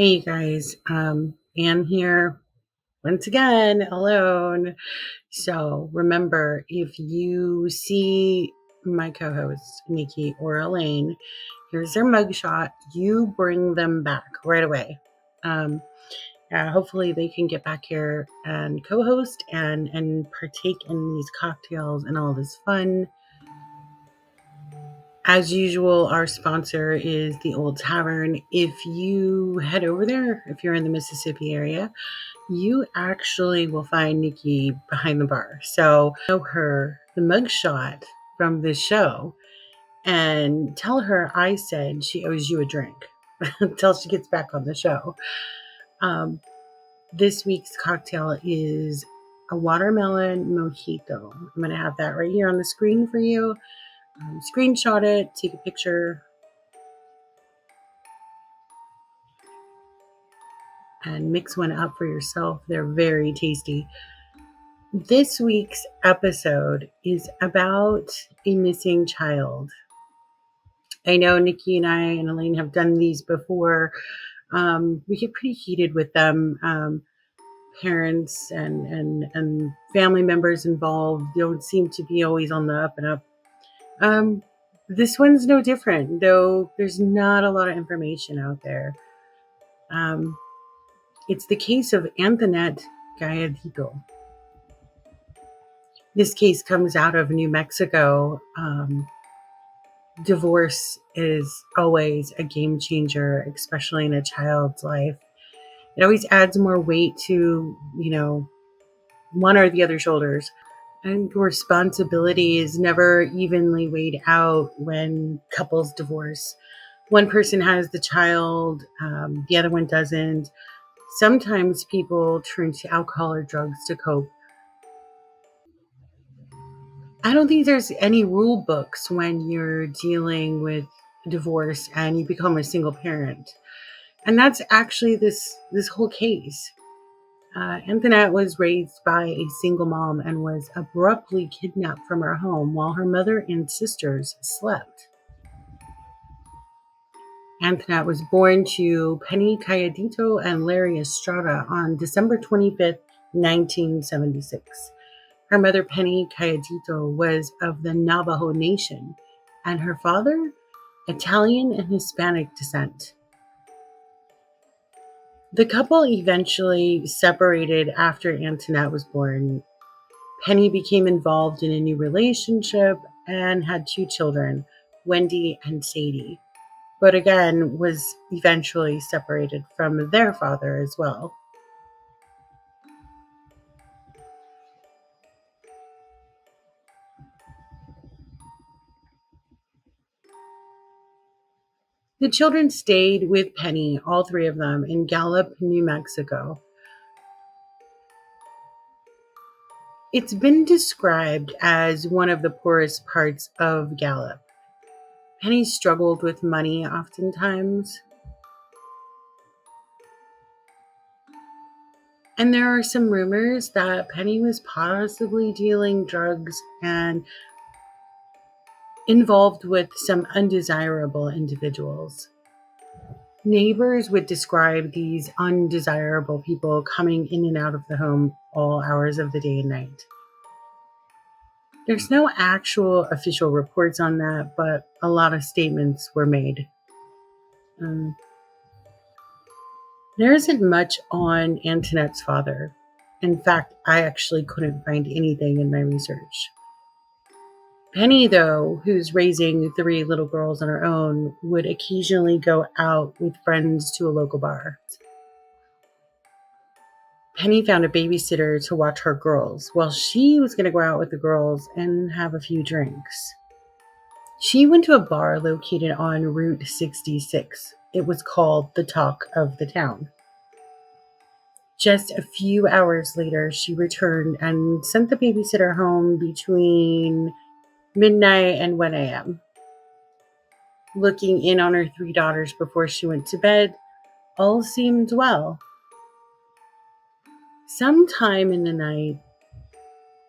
Hey you guys, Anne here once again, alone. So remember, if you see my co-host Nikki or Elaine, here's their mugshot. You bring them back right away. Um, Hopefully they can get back here and co-host and partake in these cocktails and all this fun. As usual, our sponsor is the Old Tavern. If you head over there, if you're in the Mississippi area, you actually will find Nikki behind the bar. So show her the mugshot from this show and tell her I said she owes you a drink until she gets back on the show. Um, this week's cocktail is a watermelon mojito. I'm going to have that right here on the screen for you. Screenshot it, take a picture, and mix one up for yourself. They're very tasty. This week's episode is about a missing child. I know Nikki and I and Elaine have done these before. We get pretty heated with them. Parents and family members involved don't seem to be always on the up and up. This one's no different, though there's not a lot of information out there. It's the case of Anthonette Cayedito. This case comes out of New Mexico. Divorce is always a game changer, especially in a child's life. It always adds more weight to, one or the other shoulders. And responsibility is never evenly weighed out when couples divorce. One person has the child, the other one doesn't. Sometimes people turn to alcohol or drugs to cope. I don't think there's any rule books when you're dealing with divorce and you become a single parent. And that's actually this whole case. Anthonette was raised by a single mom and was abruptly kidnapped from her home while her mother and sisters slept. Anthonette was born to Penny Cayedito and Larry Estrada on December 25th, 1976. Her mother, Penny Cayedito, was of the Navajo Nation, and her father, Italian and Hispanic descent. The couple eventually separated after Anthonette was born. Penny became involved in a new relationship and had two children, Wendy and Sadie, but again was eventually separated from their father as well. The children stayed with Penny, all three of them, in Gallup, New Mexico. It's been described as one of the poorest parts of Gallup. Penny struggled with money oftentimes. And there are some rumors that Penny was possibly dealing drugs and involved with some undesirable individuals. Neighbors would describe these undesirable people coming in and out of the home all hours of the day and night. There's no actual official reports on that, but a lot of statements were made. There isn't much on Anthonette's father. In fact, I actually couldn't find anything in my research. Penny, though, who's raising three little girls on her own, would occasionally go out with friends to a local bar. Penny found a babysitter to watch her girls while she was going to go out with the girls and have a few drinks. She went to a bar located on Route 66. It was called the Talk of the Town. Just a few hours later, she returned and sent the babysitter home between midnight and 1 a.m. Looking in on her three daughters before she went to bed, all seemed well. Sometime in the night,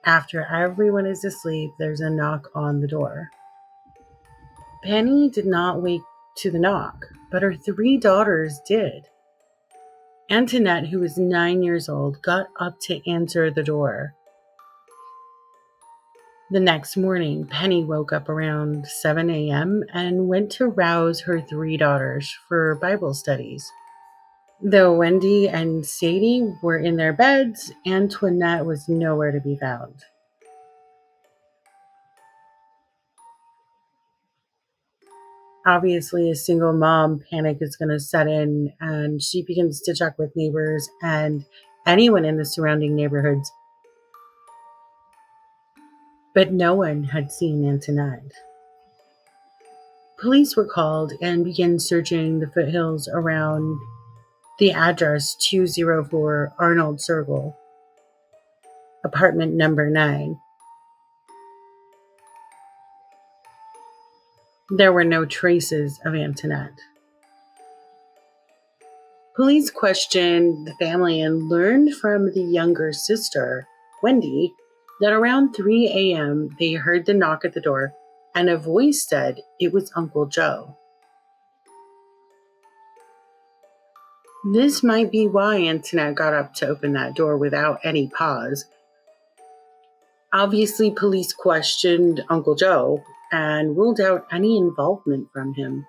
after everyone is asleep, there's a knock on the door. Penny did not wake to the knock, but her three daughters did. Anthonette, who was 9 years old, got up to answer the door. The next morning, Penny woke up around 7 a.m. and went to rouse her 3 daughters for Bible studies. Though Wendy and Sadie were in their beds, Antoinette was nowhere to be found. Obviously, a single mom panic is going to set in, and she begins to check with neighbors and anyone in the surrounding neighborhoods. But no one had seen Antoinette. Police were called and began searching the foothills around the address 204 Arnold Circle, apartment number 9. There were no traces of Antoinette. Police questioned the family and learned from the younger sister, Wendy, that around 3 a.m. they heard the knock at the door and a voice said it was Uncle Joe. This might be why Antoinette got up to open that door without any pause. Obviously, police questioned Uncle Joe and ruled out any involvement from him.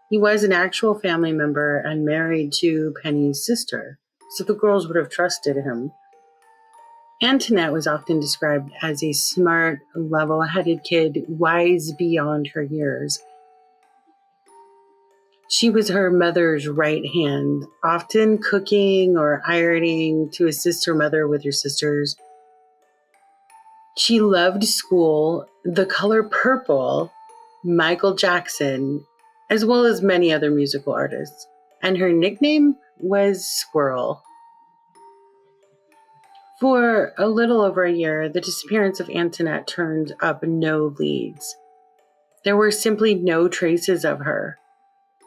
He was an actual family member and married to Penny's sister, so the girls would have trusted him. Antoinette was often described as a smart, level-headed kid, wise beyond her years. She was her mother's right hand, often cooking or ironing to assist her mother with her sisters. She loved school, the color purple, Michael Jackson, as well as many other musical artists, and her nickname was Squirrel. For a little over a year, the disappearance of Anthonette turned up no leads. There were simply no traces of her.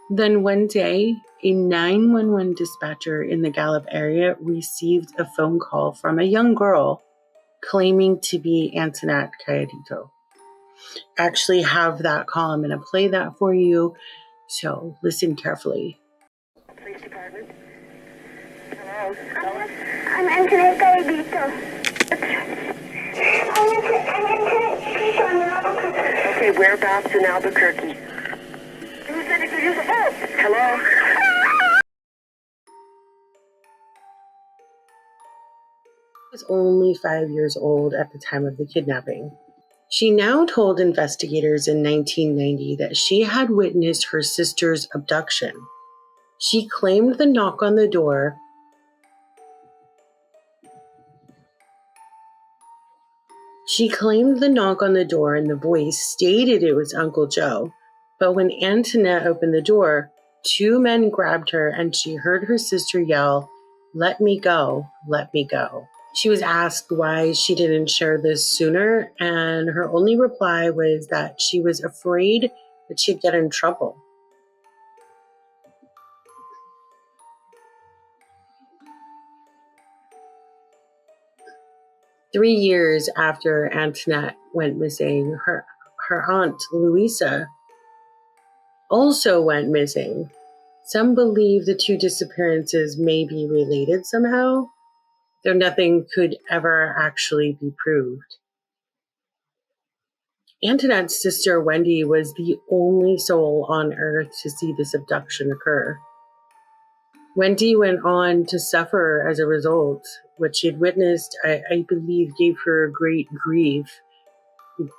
Then one day, a 911 dispatcher in the Gallup area received a phone call from a young girl claiming to be Anthonette Cayedito. Actually have that call. I'm going to play that for you, so listen carefully. Police department. Hello. I'm Anthonette Cayedito. I'm Anthonette Cayedito in Albuquerque. Okay, whereabouts in Albuquerque? Who said it could use a phone? Hello? Was only 5 years old at the time of the kidnapping. She now told investigators in 1990 that she had witnessed her sister's abduction. She claimed the knock on the door and the voice stated it was Uncle Joe. But when Antoinette opened the door, 2 men grabbed her and she heard her sister yell, "Let me go, let me go." She was asked why she didn't share this sooner, and her only reply was that she was afraid that she'd get in trouble. Three years after Antoinette went missing, her aunt, Louisa, also went missing. Some believe the 2 disappearances may be related somehow, though nothing could ever actually be proved. Antoinette's sister, Wendy, was the only soul on Earth to see this abduction occur. Wendy went on to suffer as a result. What she had witnessed, I believe, gave her great grief.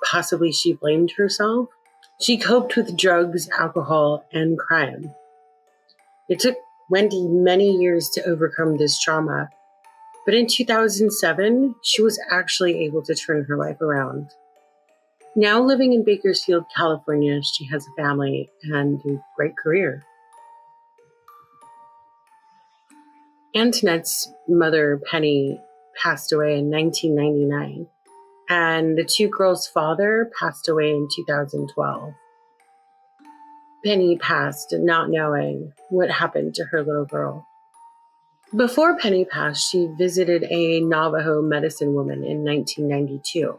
Possibly she blamed herself. She coped with drugs, alcohol, and crime. It took Wendy many years to overcome this trauma, but in 2007, she was actually able to turn her life around. Now living in Bakersfield, California, she has a family and a great career. Antoinette's mother, Penny, passed away in 1999, and the 2 girls' father passed away in 2012. Penny passed not knowing what happened to her little girl. Before Penny passed, she visited a Navajo medicine woman in 1992.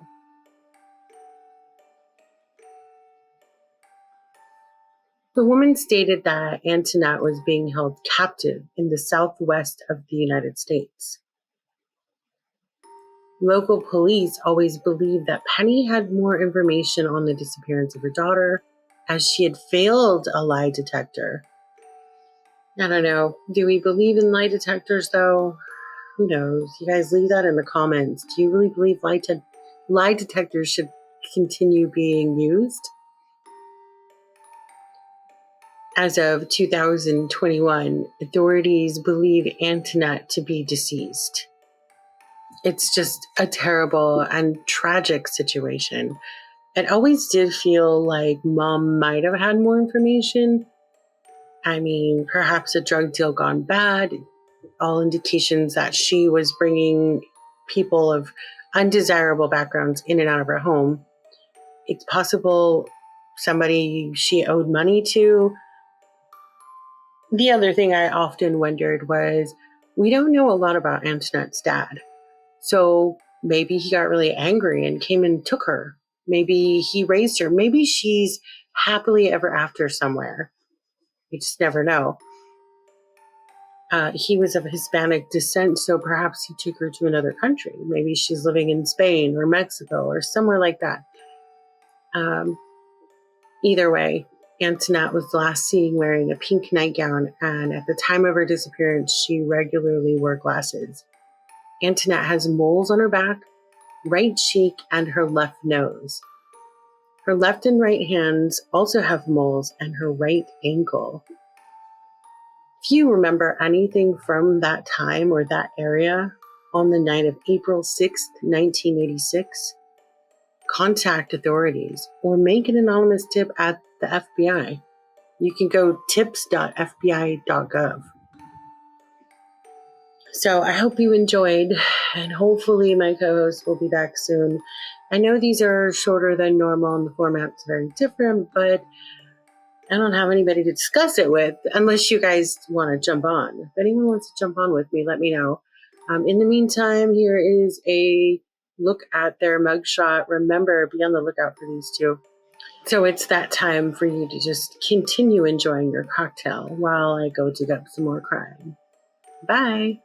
The woman stated that Anthonette was being held captive in the southwest of the United States. Local police always believed that Penny had more information on the disappearance of her daughter, as she had failed a lie detector. I don't know. Do we believe in lie detectors, though? Who knows? You guys leave that in the comments. Do you really believe lie detectors should continue being used? As of 2021, authorities believe Anthonette to be deceased. It's just a terrible and tragic situation. It always did feel like mom might have had more information. I mean, perhaps a drug deal gone bad, all indications that she was bringing people of undesirable backgrounds in and out of her home. It's possible somebody she owed money to. The other thing I often wondered was, we don't know a lot about Anthonette's dad. So maybe he got really angry and came and took her. Maybe he raised her. Maybe she's happily ever after somewhere. You just never know. He was of Hispanic descent, so perhaps he took her to another country. Maybe she's living in Spain or Mexico or somewhere like that. Either way, Anthonette was last seen wearing a pink nightgown, and at the time of her disappearance, she regularly wore glasses. Anthonette has moles on her back, right cheek, and her left nose. Her left and right hands also have moles, and her right ankle. If you remember anything from that time or that area on the night of April 6th, 1986, contact authorities or make an anonymous tip at the FBI. You can go tips.fbi.gov. So I hope you enjoyed, and hopefully my co-host will be back soon. I know these are shorter than normal and the format's very different, but I don't have anybody to discuss it with unless you guys want to jump on. If anyone wants to jump on with me, let me know. In the meantime, here is a look at their mugshot. Remember, be on the lookout for these two. So it's that time for you to just continue enjoying your cocktail while I go dig up some more crime. Bye.